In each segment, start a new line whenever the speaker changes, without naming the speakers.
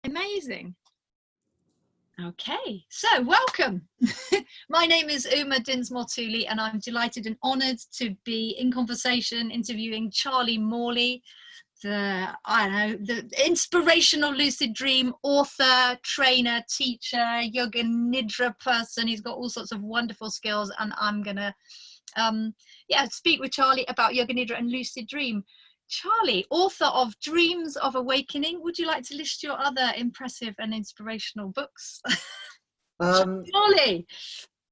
Amazing. Okay, so welcome. My name is Uma Dinsmore-Tuli, and I'm delighted and honoured to be in conversation interviewing Charlie Morley, the inspirational lucid dream author, trainer, teacher, yoga nidra person. He's got all sorts of wonderful skills, and I'm gonna speak with Charlie about Yoga Nidra and Lucid Dream. Charlie, author of Dreams of Awakening, would you like to list your other impressive and inspirational books? Charlie.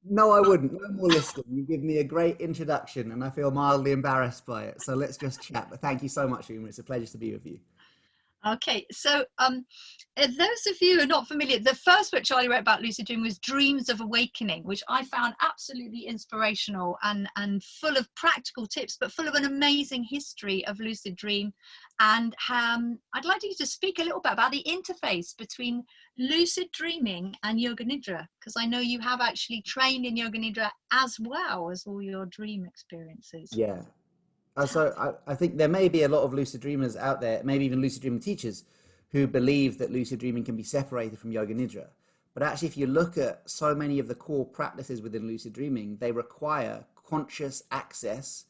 No, I wouldn't. No more listing. You give me a great introduction and I feel mildly embarrassed by it. So let's just chat. But thank you so much, Uma. It's a pleasure to be with you.
Okay, so those of you who are not familiar, the first book Charlie wrote about lucid dreaming was Dreams of Awakening, which I found absolutely inspirational and full of practical tips, but full of an amazing history of lucid dream. And I'd like you to speak a little bit about the interface between lucid dreaming and Yoga Nidra, because I know you have actually trained in Yoga Nidra as well as all your dream experiences.
Yeah. So I think there may be a lot of lucid dreamers out there, maybe even lucid dreaming teachers, who believe that lucid dreaming can be separated from Yoga Nidra. But actually, if you look at so many of the core practices within lucid dreaming, they require conscious access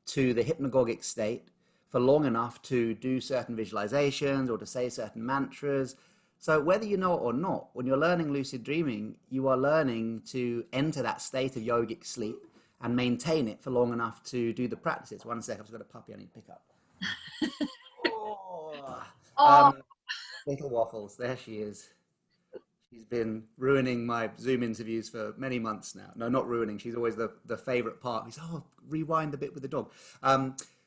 to the hypnagogic state for long enough to do certain visualizations or to say certain mantras. So whether you know it or not, when you're learning lucid dreaming, you are learning to enter that state of yogic sleep and maintain it for long enough to do the practices. One sec, I've just got a puppy I need to pick up. Little Waffles, there she is. She's been ruining my Zoom interviews for many months now. No, not ruining, she's always the favorite part. He's, rewind the bit with the dog.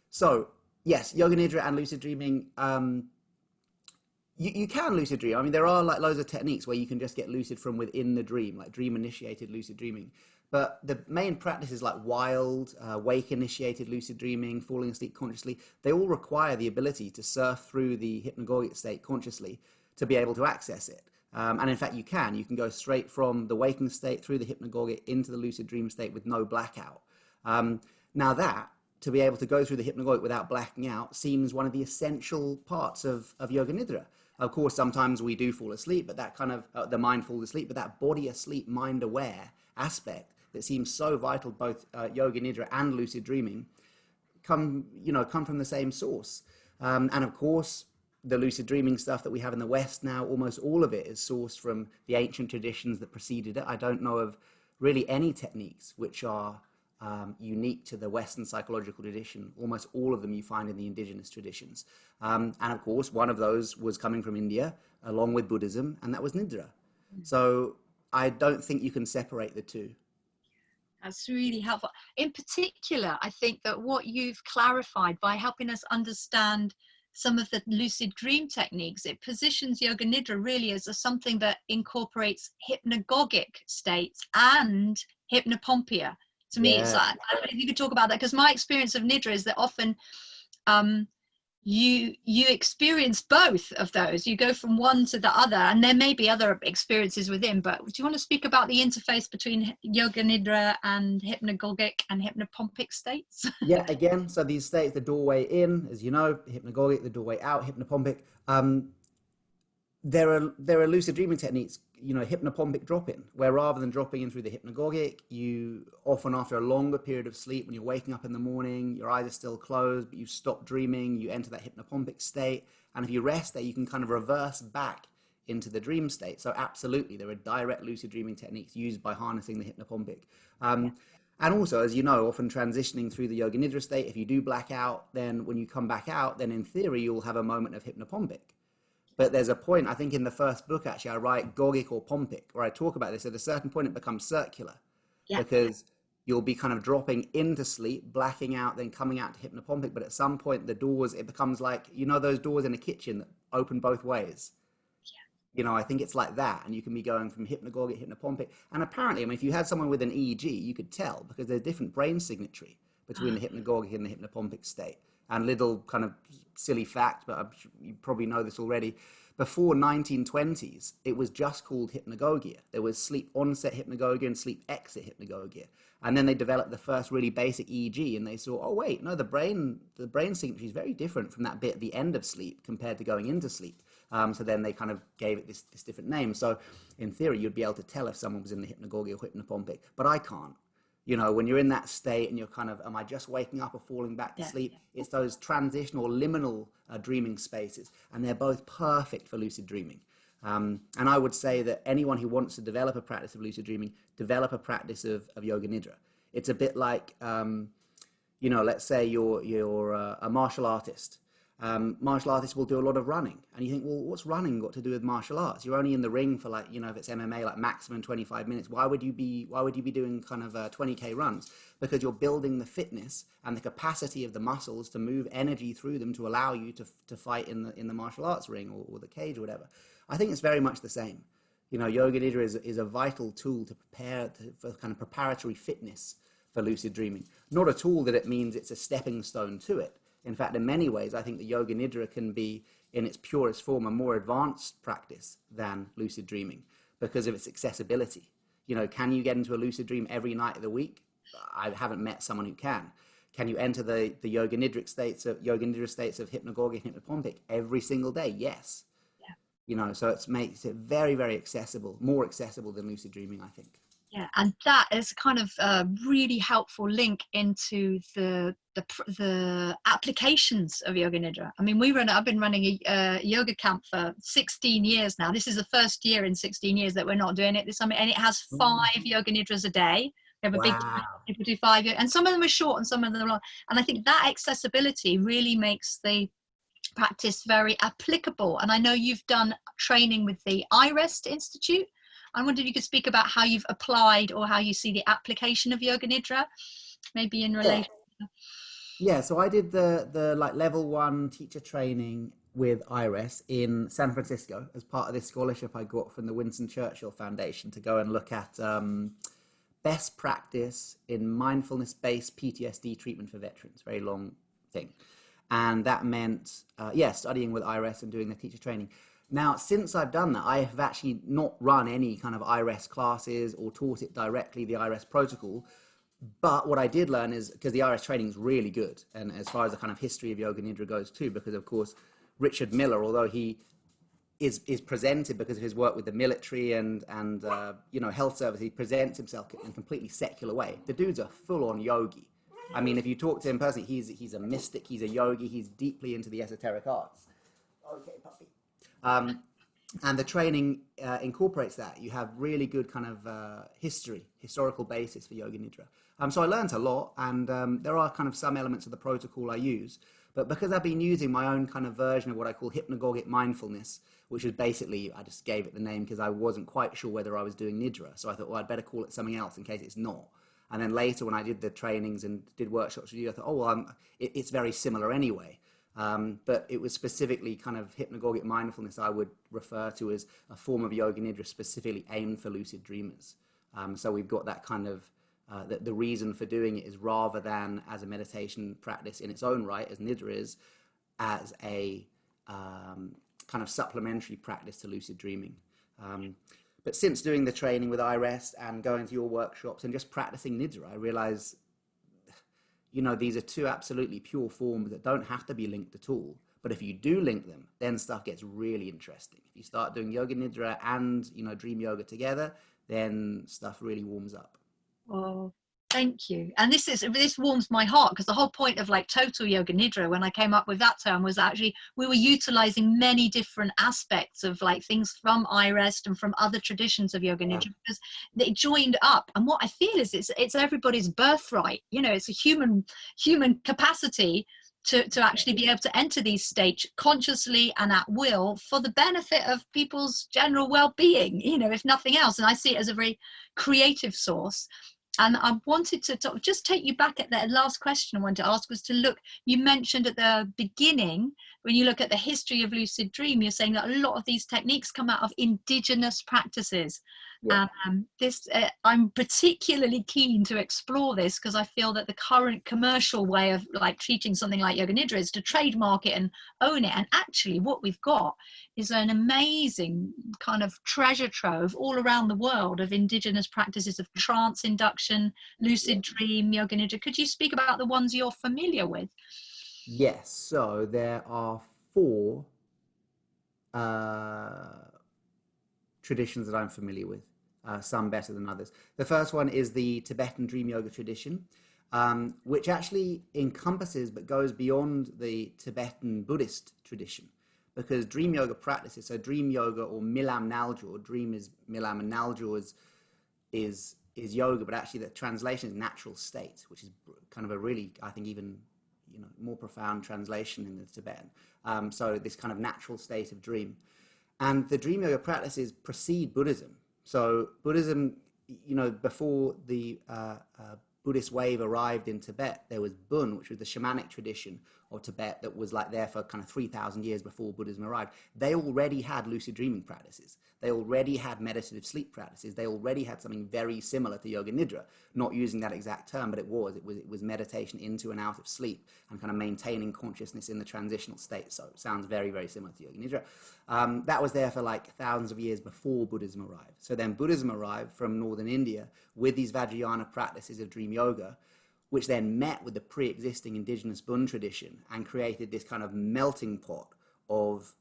So, yes, Yoga Nidra and lucid dreaming, you can lucid dream. I mean, there are like loads of techniques where you can just get lucid from within the dream, like dream-initiated lucid dreaming. But the main practices like wild, wake-initiated lucid dreaming, falling asleep consciously, they all require the ability to surf through the hypnagogic state consciously to be able to access it. And in fact, you can go straight from the waking state through the hypnagogic into the lucid dream state with no blackout. Now that, to be able to go through the hypnagogic without blacking out, seems one of the essential parts of Yoga Nidra. Of course, sometimes we do fall asleep, but that kind of, the mind falls asleep, but that body asleep, mind aware aspect that seems so vital, both Yoga Nidra and lucid dreaming, come from the same source. And of course, the lucid dreaming stuff that we have in the West now, almost all of it is sourced from the ancient traditions that preceded it. I don't know of really any techniques which are unique to the Western psychological tradition. Almost all of them you find in the indigenous traditions. And of course, one of those was coming from India, along with Buddhism, and that was Nidra. So I don't think you can separate the two.
That's really helpful. In particular, I think that what you've clarified by helping us understand some of the lucid dream techniques, it positions Yoga Nidra really as something that incorporates hypnagogic states and hypnopompia. To me, it's like, I don't know if you could talk about that, because my experience of Nidra is that often you experience both of those. You go from one to the other, and there may be other experiences within, but do you want to speak about the interface between Yoga Nidra and hypnagogic and hypnopompic states?
Yeah, again, so these states, the doorway in, as you know, hypnagogic, the doorway out, hypnopompic. There are lucid dreaming techniques, hypnopompic drop-in, where rather than dropping in through the hypnagogic, you often, after a longer period of sleep, when you're waking up in the morning, your eyes are still closed, but you've stopped dreaming, you enter that hypnopompic state, and if you rest there, you can kind of reverse back into the dream state. So absolutely, there are direct lucid dreaming techniques used by harnessing the hypnopompic. And also, as you know, often transitioning through the Yoga Nidra state, if you do black out, then when you come back out, then in theory, you'll have a moment of hypnopompic. But there's a point, I think in the first book, actually, I write Gogic or Pompic, where I talk about this. At a certain point, it becomes circular because you'll be kind of dropping into sleep, blacking out, then coming out to hypnopompic. But at some point, the doors, it becomes like, those doors in a kitchen that open both ways. I think it's like that. And you can be going from hypnagogic, hypnopompic. And apparently, if you had someone with an EEG, you could tell because there's different brain signatory between the hypnagogic and the hypnopompic state. And little kind of silly fact, but you probably know this already. Before 1920s, it was just called hypnagogia. There was sleep onset hypnagogia and sleep exit hypnagogia. And then they developed the first really basic EEG, and they saw, oh wait, no, the brain signatory is very different from that bit at the end of sleep compared to going into sleep. So then they kind of gave it this different name. So in theory, you'd be able to tell if someone was in the hypnagogic or hypnopompic, but I can't. You know, when you're in that state and you're kind of, am I just waking up or falling back to sleep? It's those transitional liminal dreaming spaces, and they're both perfect for lucid dreaming. And I would say that anyone who wants to develop a practice of lucid dreaming, develop a practice of Yoga Nidra. It's a bit like, you know, let's say you're a martial artist. Martial artists will do a lot of running, and you think, well, what's running got to do with martial arts? You're only in the ring for, like, you know, if it's MMA, like maximum 25 minutes. Why would you be doing kind of 20K runs? Because you're building the fitness and the capacity of the muscles to move energy through them to allow you to fight in the martial arts ring or the cage or whatever. I think it's very much the same. You know, Yoga Nidra is a vital tool to prepare for kind of preparatory fitness for lucid dreaming. Not a tool that it means it's a stepping stone to it. In fact, in many ways, I think the Yoga Nidra can be, in its purest form, a more advanced practice than lucid dreaming because of its accessibility. You know, can you get into a lucid dream every night of the week? I haven't met someone who can. Can you enter the Yoga Nidra states of hypnagogic and hypnopompic every single day? Yes.
Yeah.
You know, so it makes it very, very accessible, more accessible than lucid dreaming, I think.
Yeah, and that is kind of a really helpful link into the applications of Yoga Nidra. I mean, I've been running a yoga camp for 16 years now. This is the first year in 16 years that we're not doing it this summer, and it has 5 Yoga Nidras a day. We have a big people do 5, and some of them are short and some of them are long. And I think that accessibility really makes the practice very applicable. And I know you've done training with the iRest Institute. I wondered if you could speak about how you've applied or how you see the application of Yoga Nidra, maybe in relation.
Yeah, so I did the like level 1 teacher training with IRES in San Francisco as part of this scholarship I got from the Winston Churchill Foundation to go and look at best practice in mindfulness-based PTSD treatment for veterans. Very long thing. And that meant, studying with IRES and doing the teacher training. Now, since I've done that, I have actually not run any kind of IRES classes or taught it directly, the IRES protocol. But what I did learn is, because the IRES training is really good, and as far as the kind of history of Yoga Nidra goes too, because of course, Richard Miller, although he is presented because of his work with the military and health service, he presents himself in a completely secular way. The dude's a full-on yogi. I mean, if you talk to him personally, he's a mystic, he's a yogi, he's deeply into the esoteric arts. Okay, puppy. And the training incorporates that. You have really good kind of historical basis for Yoga Nidra. So I learned a lot, and there are kind of some elements of the protocol I use. But because I've been using my own kind of version of what I call hypnagogic mindfulness, which is basically, I just gave it the name because I wasn't quite sure whether I was doing Nidra. So I thought, well, I'd better call it something else in case it's not. And then later when I did the trainings and did workshops with you, I thought, oh, well, it's very similar anyway. But it was specifically kind of hypnagogic mindfulness I would refer to as a form of Yoga Nidra specifically aimed for lucid dreamers. So we've got that kind of, the reason for doing it is rather than as a meditation practice in its own right, as Nidra is, as a kind of supplementary practice to lucid dreaming. But since doing the training with IREST and going to your workshops and just practicing Nidra, I realize, these are two absolutely pure forms that don't have to be linked at all. But if you do link them, then stuff gets really interesting. If you start doing Yoga Nidra and, Dream Yoga together, then stuff really warms up.
Oh, thank you. And this warms my heart, because the whole point of like total Yoga Nidra, when I came up with that term, was actually we were utilizing many different aspects of like things from IREST and from other traditions of Yoga Nidra, because they joined up. And what I feel is it's everybody's birthright. It's a human capacity to actually be able to enter these states consciously and at will for the benefit of people's general well-being, if nothing else. And I see it as a very creative source. And I wanted to just take you back at that last question I wanted to ask, was to look, you mentioned at the beginning, when you look at the history of lucid dream, you're saying that a lot of these techniques come out of indigenous practices. Yeah. I'm particularly keen to explore this because I feel that the current commercial way of like treating something like Yoga Nidra is to trademark it and own it. And actually what we've got is an amazing kind of treasure trove all around the world of indigenous practices of trance induction, lucid dream, Yoga Nidra. Could you speak about the ones you're familiar with?
Yes, so there are 4 traditions that I'm familiar with, some better than others. The first one is the Tibetan Dream Yoga tradition, which actually encompasses but goes beyond the Tibetan Buddhist tradition, because dream yoga practices, so dream yoga or Milam Naljor, dream is Milam and Naljor is yoga, but actually the translation is natural state, which is kind of a really, I think, even more profound translation in the Tibetan. So this kind of natural state of dream. And the dream yoga practices precede Buddhism. So Buddhism, before the Buddhist wave arrived in Tibet, there was Bun, which was the shamanic tradition of Tibet that was like there for kind of 3,000 years before Buddhism arrived. They already had lucid dreaming practices. They already had meditative sleep practices. They already had something very similar to Yoga Nidra, not using that exact term, but it was meditation into and out of sleep and kind of maintaining consciousness in the transitional state. So it sounds very, very similar to Yoga Nidra. That was there for like thousands of years before Buddhism arrived. So then Buddhism arrived from northern India with these Vajrayana practices of dream yoga, which then met with the pre-existing indigenous Bun tradition and created this kind of melting pot of,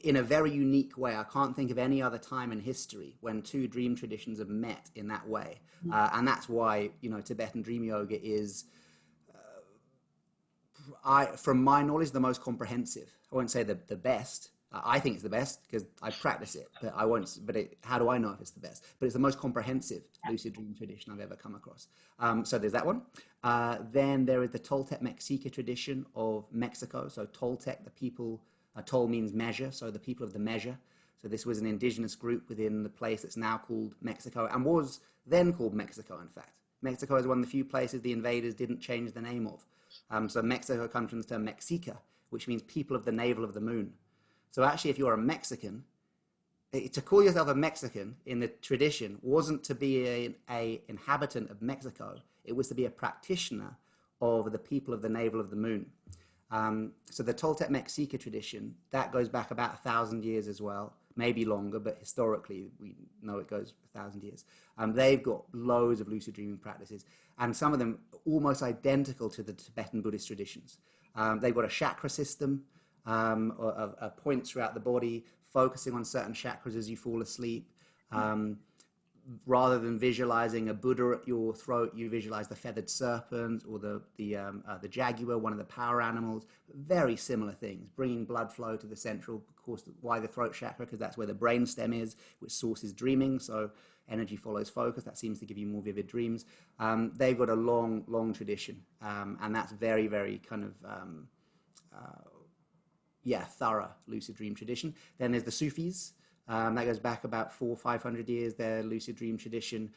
in a very unique way. I can't think of any other time in history when two dream traditions have met in that way. And that's why, Tibetan dream yoga is, from my knowledge, the most comprehensive. I won't say the best. I think it's the best because I practice it, but I won't. How do I know if it's the best? But it's the most comprehensive lucid dream tradition I've ever come across. So there's that one. Then there is the Toltec Mexica tradition of Mexico. So Toltec, the people, Tol means measure, so the people of the measure. So this was an indigenous group within the place that's now called Mexico, and was then called Mexico, in fact. Mexico is one of the few places the invaders didn't change the name of. So Mexico comes from the term Mexica, which means people of the navel of the moon. So actually, if you're a Mexican, to call yourself a Mexican in the tradition wasn't to be a inhabitant of Mexico. It was to be a practitioner of the people of the navel of the moon. So the Toltec Mexica tradition, that goes back about 1,000 years as well, maybe longer, but historically we know it goes 1,000 years. They've got loads of lucid dreaming practices, and some of them almost identical to the Tibetan Buddhist traditions. They've got a chakra system, of points throughout the body, focusing on certain chakras as you fall asleep. Rather than visualizing a Buddha at your throat, you visualize the feathered serpent or the jaguar, one of the power animals. Very similar things, bringing blood flow to the central, of course, why the throat chakra, because that's where the brain stem is, which sources dreaming. So energy follows focus. That seems to give you more vivid dreams. They've got a long tradition, and that's very, very kind of thorough lucid dream tradition. Then there's the Sufis. That goes back about 400 or 500 years, their lucid dream tradition.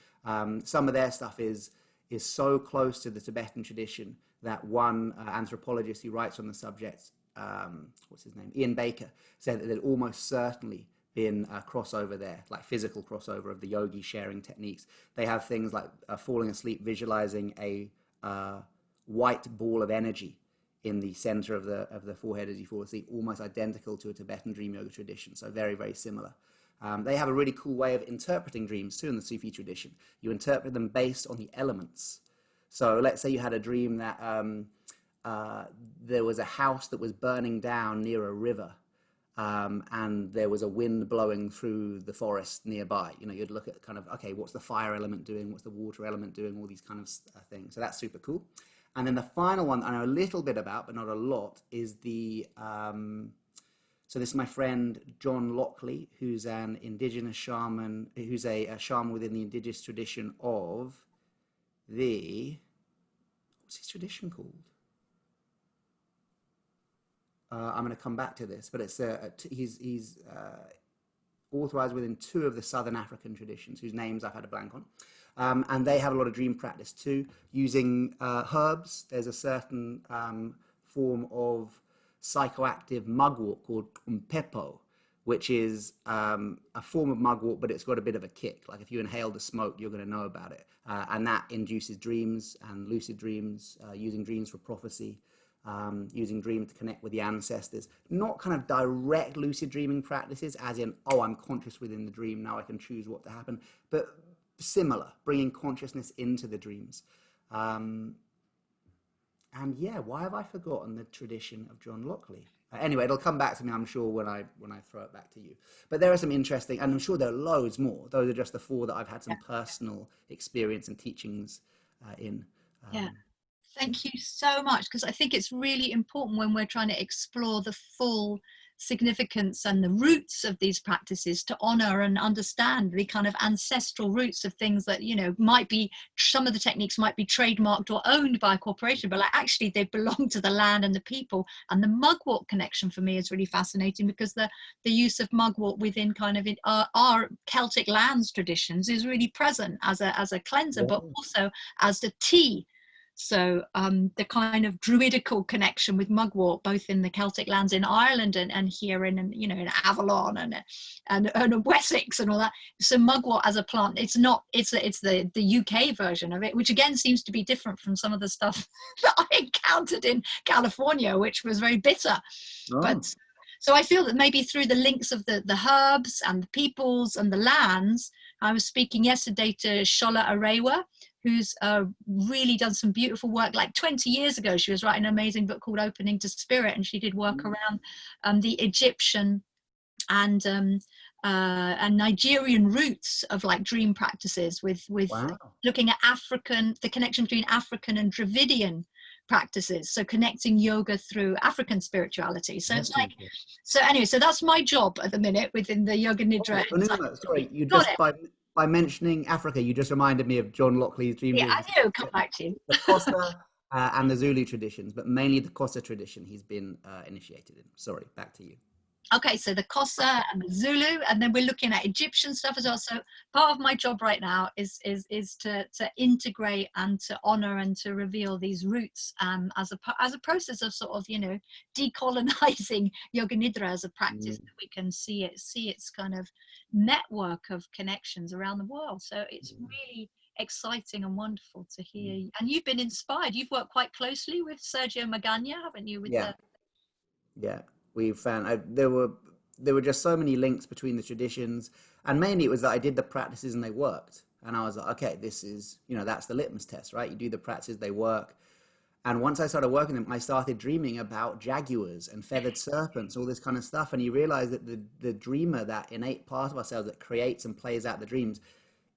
Some of their stuff is so close to the Tibetan tradition that one anthropologist who writes on the subject, what's his name, Ian Baker, said that there'd almost certainly been a crossover there, like physical crossover of the yogis sharing techniques. They have things like falling asleep, visualizing a white ball of energy in the center of the forehead as you fall asleep, almost identical to a Tibetan dream yoga tradition. So very, very similar. They have a really cool way of interpreting dreams too in the Sufi tradition. You interpret them based on the elements. So let's say you had a dream that there was a house that was burning down near a river, and there was a wind blowing through the forest nearby. You'd look at kind of, okay, what's the fire element doing? What's the water element doing? All these kind of things. So that's super cool. And then the final one I know a little bit about, but not a lot, is the, so this is my friend John Lockley, who's an indigenous shaman, who's a shaman within the indigenous tradition of what's his tradition called? I'm going to come back to this, but it's he's authorized within 2 of the Southern African traditions, whose names I've had a blank on. And they have a lot of dream practice too, using herbs. There's a certain form of psychoactive mugwort called umpepo, which is a form of mugwort, but it's got a bit of a kick. Like if you inhale the smoke, you're going to know about it. And that induces dreams and lucid dreams, using dreams for prophecy, using dreams to connect with the ancestors. Not kind of direct lucid dreaming practices, as in, oh, I'm conscious within the dream, now I can choose what to happen, but similar, bringing consciousness into the dreams. And yeah, why have I forgotten the tradition of John Lockley? Anyway, it'll come back to me, I'm sure, when I throw it back to you. But there are some interesting, and I'm sure there are loads more. Those are just the four that I've had some personal experience and teachings in.
Yeah.
Yeah.
Thank you so much, because I think it's really important when we're trying to explore the full significance and the roots of these practices to honor and understand the kind of ancestral roots of things that, you know, might be, some of the techniques might be trademarked or owned by a corporation, but like actually they belong to the land and the people. And the mugwort connection for me is really fascinating, because the use of mugwort within kind of our Celtic lands traditions is really present as a cleanser, but also as the tea. So the kind of druidical connection with mugwort, both in the Celtic lands in Ireland and here in, you know, in Avalon and Wessex and all that. So mugwort as a plant, it's the UK version of it, which again seems to be different from some of the stuff that I encountered in California, which was very bitter.
Oh.
But so I feel that maybe through the links of the herbs and the peoples and the lands, I was speaking yesterday to Shola Arewa, who's really done some beautiful work. Like 20 years ago, she was writing an amazing book called Opening to Spirit, and she did work around the Egyptian and Nigerian roots of like dream practices, with looking at the connection between African and Dravidian practices, so connecting yoga through African spirituality. So it's like, so anyway, so that's my job at the minute within the Yoga Nidra.
Sorry, you just by mentioning Africa, you just reminded me of John Lockley's dream.
Yeah, I knew. Come back to you.
The Xhosa and the Zulu traditions, but mainly the Xhosa tradition he's been initiated in. Sorry, back to you.
Okay, so the Xhosa and the Zulu, and then we're looking at Egyptian stuff as well. So part of my job right now is to integrate and to honor and to reveal these roots as a process of sort of, you know, decolonizing Yoga Nidra as a practice, that we can see its kind of network of connections around the world. So it's really exciting and wonderful to hear. And you've been inspired. You've worked quite closely with Sergio Magana, haven't you?
Yeah. We found there were just so many links between the traditions, and mainly it was that I did the practices and they worked, and I was like, okay, this is, you know, that's the litmus test, right? You do the practices, they work. And once I started working them, I started dreaming about jaguars and feathered serpents, all this kind of stuff. And you realize that the dreamer, that innate part of ourselves that creates and plays out the dreams,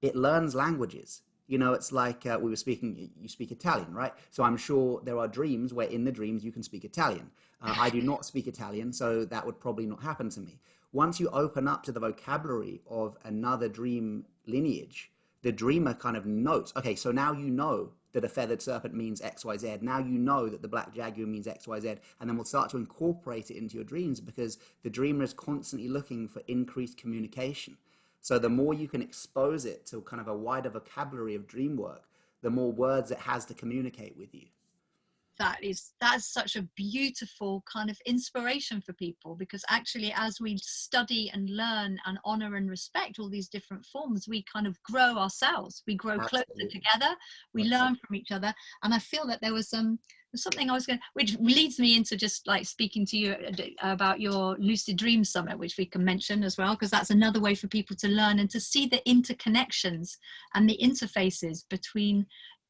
it learns languages. You know, it's like we were speaking, you speak Italian, right? So I'm sure there are dreams where in the dreams you can speak Italian. I do not speak Italian, so that would probably not happen to me. Once you open up to the vocabulary of another dream lineage, the dreamer kind of notes, okay, so now you know that a feathered serpent means X, Y, Z. Now you know that the black jaguar means X, Y, Z. And then we'll start to incorporate it into your dreams, because the dreamer is constantly looking for increased communication. So the more you can expose it to kind of a wider vocabulary of dream work, the more words it has to communicate with you.
That's such a beautiful kind of inspiration for people, because actually as we study and learn and honor and respect all these different forms, we kind of grow ourselves, we grow closer together, we learn from each other. And I feel that there was something I was going to, which leads me into just like speaking to you about your Lucid Dream Summit, which we can mention as well, because that's another way for people to learn and to see the interconnections and the interfaces between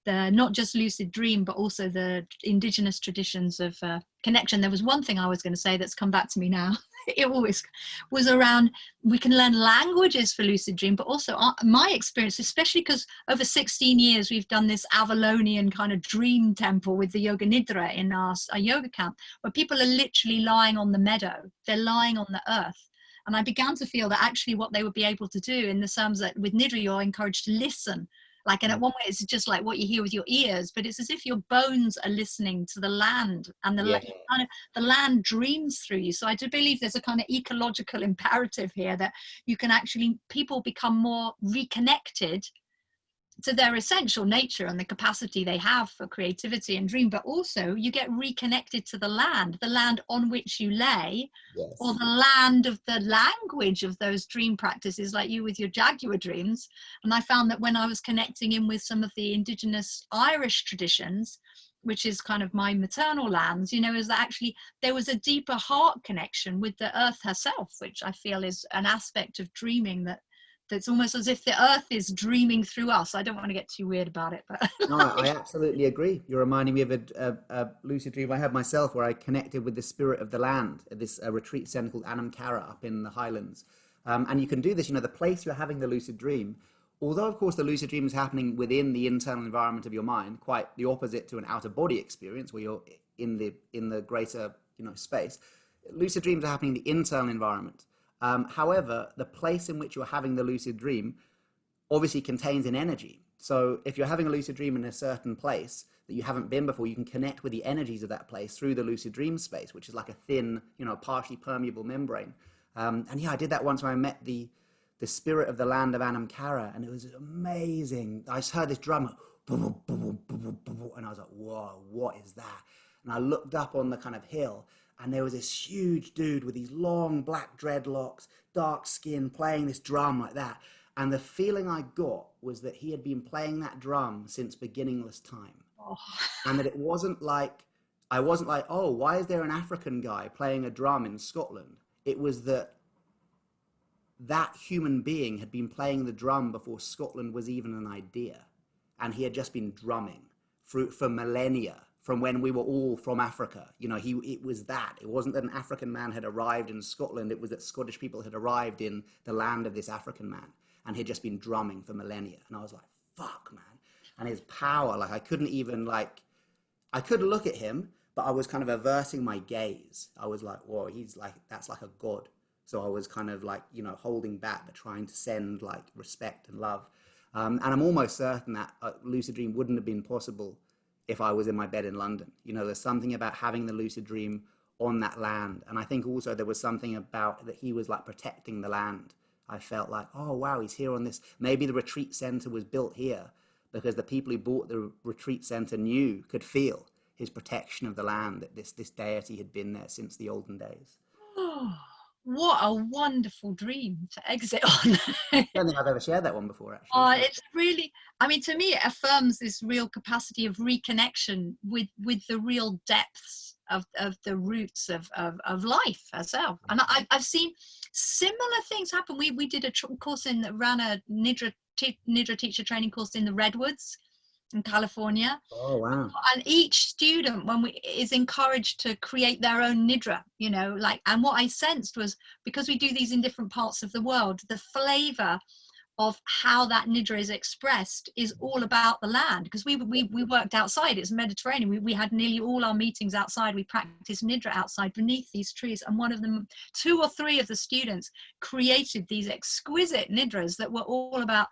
not just lucid dream, but also the indigenous traditions of connection. There was one thing I was going to say that's come back to me now. It always was around, we can learn languages for lucid dream, but also my experience, especially because over 16 years we've done this Avalonian kind of dream temple with the Yoga Nidra in our yoga camp, where people are literally lying on the meadow, they're lying on the earth. And I began to feel that actually what they would be able to do in the terms that with Nidra you're encouraged to listen. Like, and at one way it's just like what you hear with your ears, but it's as if your bones are listening to the land, and the land dreams through you. So I do believe there's a kind of ecological imperative here that you can actually, people become more reconnected to their essential nature and the capacity they have for creativity and dream, but also you get reconnected to the land on which you lay, or the land of the language of those dream practices, like you with your jaguar dreams. And I found that when I was connecting in with some of the indigenous Irish traditions, which is kind of my maternal lands, you know, is that actually there was a deeper heart connection with the earth herself, which I feel is an aspect of dreaming that That's almost as if the earth is dreaming through us. I don't want to get too weird about it, but
No, I absolutely agree. You're reminding me of a lucid dream I had myself where I connected with the spirit of the land at this retreat center called Anamkara up in the Highlands. And you can do this, the place you're having the lucid dream, although of course the lucid dream is happening within the internal environment of your mind, quite the opposite to an outer body experience where you're in the greater, space. Lucid dreams are happening in the internal environment. However, the place in which you're having the lucid dream obviously contains an energy. So if you're having a lucid dream in a certain place that you haven't been before, you can connect with the energies of that place through the lucid dream space, which is like a thin, partially permeable membrane. And yeah, I did that once when I met the spirit of the land of Anamkara, and it was amazing. I just heard this drum, boom, boom, boom, boom, and I was like, whoa, what is that? And I looked up on the kind of hill, and there was this huge dude with these long black dreadlocks, dark skin, playing this drum like that. And the feeling I got was that he had been playing that drum since beginningless time.
oh.
And that it wasn't like, I wasn't like, oh, why is there an African guy playing a drum in Scotland? It was that human being had been playing the drum before Scotland was even an idea. And he had just been drumming for millennia, from when we were all from Africa. It was that. It wasn't that an African man had arrived in Scotland. It was that Scottish people had arrived in the land of this African man. And he'd just been drumming for millennia. And I was like, fuck, man. And his power, I couldn't even, I could look at him, but I was kind of averting my gaze. I was like, whoa, that's like a god. So I was kind of holding back, but trying to send respect and love. And I'm almost certain that a lucid dream wouldn't have been possible if I was in my bed in London. There's something about having the lucid dream on that land. And I think also there was something about that he was protecting the land. I felt like, oh, wow, he's here on this. Maybe the retreat center was built here because the people who bought the retreat center could feel his protection of the land, that this deity had been there since the olden days.
Oh, what a wonderful dream to exit on.
I don't think I've ever shared that one before, actually.
It's really, to me, it affirms this real capacity of reconnection with the real depths of the roots of life herself. And I've seen similar things happen. We did a course ran a Nidra teacher training course in the Redwoods in California.
Oh, wow.
And each student is encouraged to create their own Nidra, and what I sensed was, because we do these in different parts of the world, the flavor of how that Nidra is expressed is all about the land, because we worked outside. It's Mediterranean. We had nearly all our meetings outside. We practiced Nidra outside beneath these trees, and one of them, 2 or 3 of the students created these exquisite Nidras that were all about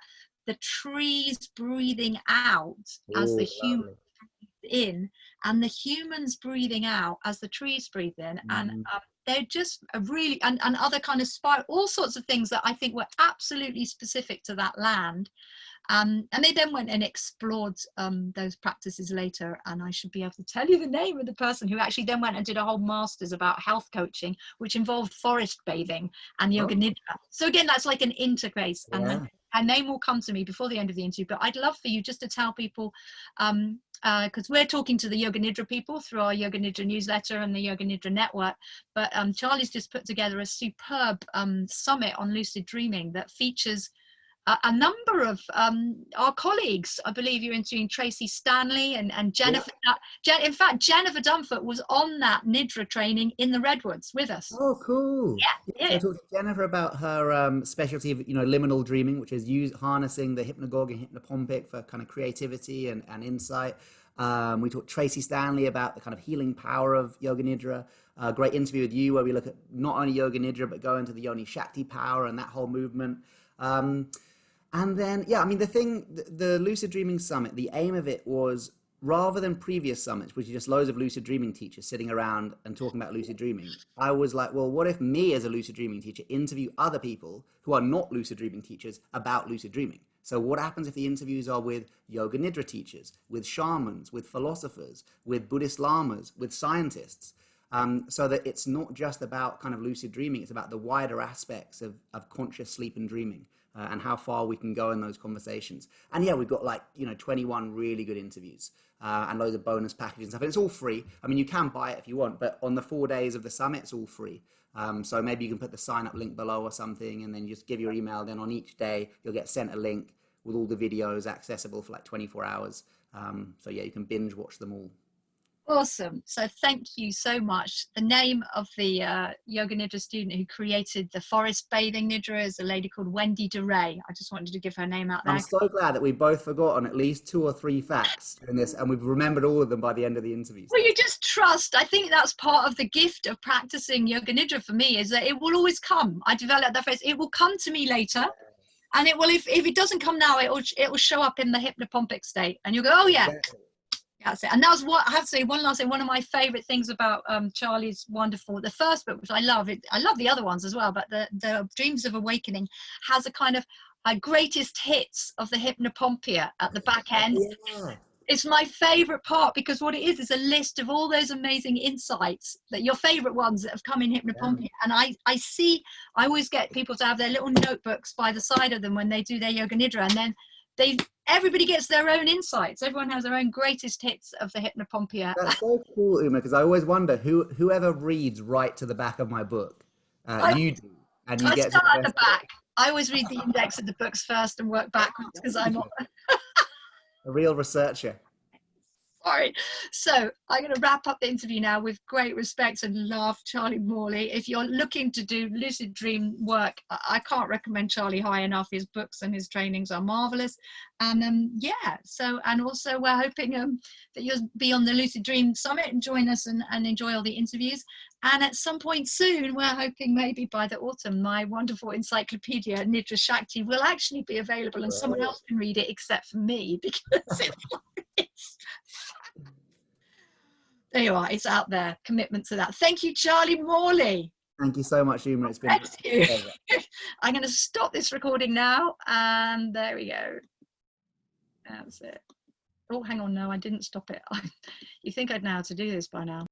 the trees breathing out as the humans breathe in, and the humans breathing out as the trees breathe in. And they're just really, and other kind of all sorts of things that I think were absolutely specific to that land. And they then went and explored those practices later, and I should be able to tell you the name of the person who actually then went and did a whole master's about health coaching, which involved forest bathing and Yoga Nidra. So again, that's like an interface. And her name will come to me before the end of the interview, but I'd love for you just to tell people, because we're talking to the Yoga Nidra people through our Yoga Nidra newsletter and the Yoga Nidra Network, but Charlie's just put together a superb summit on lucid dreaming that features a number of our colleagues. I believe you're interviewing Tracy Stanley and Jennifer. In fact, Jennifer Dunford was on that Nidra training in the Redwoods with us.
Oh, cool.
Yeah.
So I talked to Jennifer about her specialty of, liminal dreaming, which is harnessing the hypnagogic and hypnopompic for kind of creativity and insight. We talked to Tracy Stanley about the kind of healing power of Yoga Nidra. A great interview with you where we look at not only Yoga Nidra, but go into the Yoni Shakti power and that whole movement. And then, the Lucid Dreaming Summit, the aim of it was, rather than previous summits, which are just loads of lucid dreaming teachers sitting around and talking about lucid dreaming, I was like, well, what if me as a lucid dreaming teacher interview other people who are not lucid dreaming teachers about lucid dreaming? So what happens if the interviews are with Yoga Nidra teachers, with shamans, with philosophers, with Buddhist lamas, with scientists? so that it's not just about kind of lucid dreaming, it's about the wider aspects of conscious sleep and dreaming, and how far we can go in those conversations. And yeah, we've got 21 really good interviews, and loads of bonus packages and stuff. And it's all free. I mean, you can buy it if you want, but on the 4 days of the summit, it's all free. So maybe you can put the sign up link below or something, and then just give your email. Then on each day, you'll get sent a link with all the videos accessible for 24 hours. So yeah, you can binge watch them all.
Awesome. So thank you so much. The name of the Yoga Nidra student who created the forest bathing Nidra is a lady called Wendy DeRay. I just wanted to give her name out there.
I'm so glad that we both forgot on at least 2 or 3 facts in this, and we've remembered all of them by the end of the interview.
Well, you just trust. I think that's part of the gift of practicing Yoga Nidra for me, is that it will always come. I developed that phrase, it will come to me later. And it will, if it doesn't come now, it will show up in the hypnopompic state. And you'll go, oh yeah.
Exactly.
That's it. And that was what I have to say. One last thing. One of my favorite things about Charlie's wonderful, the first book, which I love it. I love the other ones as well, but the Dreams of Awakening has a kind of greatest hits of the hypnopompia at the back end.
Yeah.
It's my favorite part, because what it is a list of all those amazing insights, that your favorite ones that have come in hypnopompia. Yeah. And I always get people to have their little notebooks by the side of them when they do their Yoga Nidra, and then everybody gets their own insights. Everyone has their own greatest hits of the hypnopompia.
That's so cool, Uma, because I always wonder whoever reads right to the back of my book. You do, and you get
start at the back. I always read the index of the books first and work backwards, because I'm
a real researcher.
Sorry. So I'm going to wrap up the interview now with great respect and love, Charlie Morley. If you're looking to do lucid dream work, I can't recommend Charlie high enough. His books and his trainings are marvelous. And yeah, so, and also we're hoping that you'll be on the Lucid Dream Summit and join us and enjoy all the interviews. And at some point soon, we're hoping maybe by the autumn, my wonderful encyclopedia, Nidra Shakti, will actually be available, and someone else can read it except for me, because it's there you are, it's out there. Commitment to that. Thank you, Charlie Morley.
Thank you so much, Uma. It's been
Thank you. I'm going to stop this recording now, and there we go. That's it. Oh, hang on, no, I didn't stop it. You think I'd know how to do this by now.